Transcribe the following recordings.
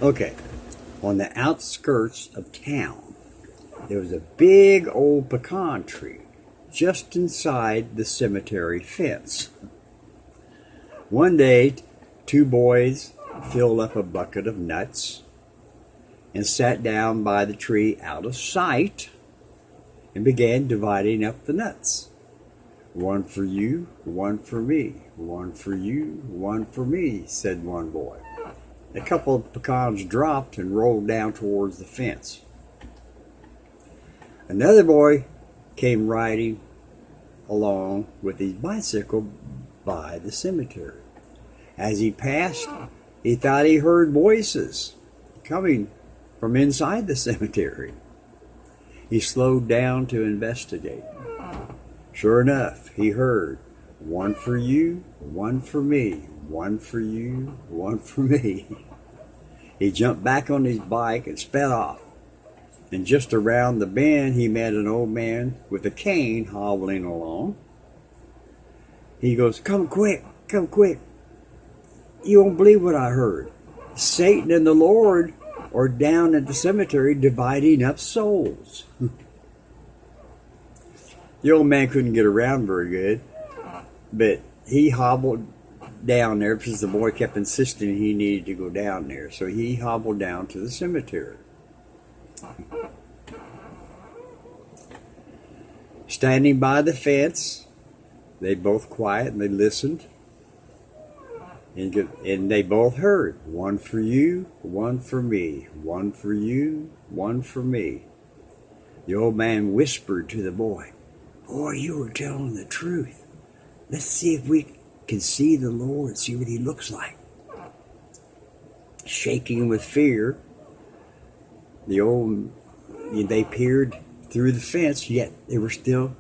Okay, on the outskirts of town, there was a big old pecan tree just inside the cemetery fence. One day, two boys filled up a bucket of nuts and sat down by the tree out of sight and began dividing up the nuts. One for you, one for me. One for you, one for me, said one boy. A couple of pecans dropped and rolled down towards the fence. Another boy came riding along with his bicycle by the cemetery. As he passed, he thought he heard voices coming from inside the cemetery. He slowed down to investigate. Sure enough, he heard, one for you, one for me, one for you, one for me. He jumped back on his bike and sped off. And just around the bend, he met an old man with a cane hobbling along. He goes, come quick, come quick. You won't believe what I heard. Satan and the Lord are down at the cemetery dividing up souls. The old man couldn't get around very good, but he hobbled down there because the boy kept insisting he needed to go down there. So he hobbled down to the cemetery. Standing by the fence, they both quiet and they listened. And they both heard, one for you, one for me, one for you, one for me. The old man whispered to the boy, boy, you were telling the truth. Let's see if we can see the Lord, see what he looks like. Shaking with fear, they peered through the fence, yet they were still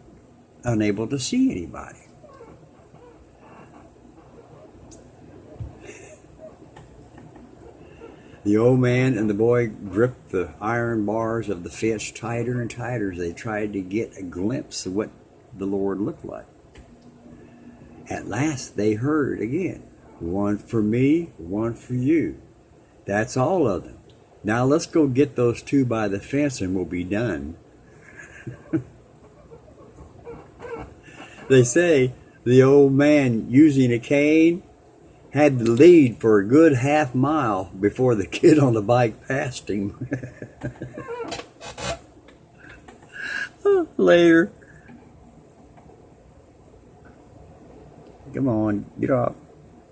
unable to see anybody. The old man and the boy gripped the iron bars of the fence tighter and tighter as they tried to get a glimpse of what the Lord looked like. At last they heard again, one for me, one for you. That's all of them. Now let's go get those two by the fence and we'll be done. They say the old man using a cane had the lead for a good half mile before the kid on the bike passed him. Later. Come on, get off.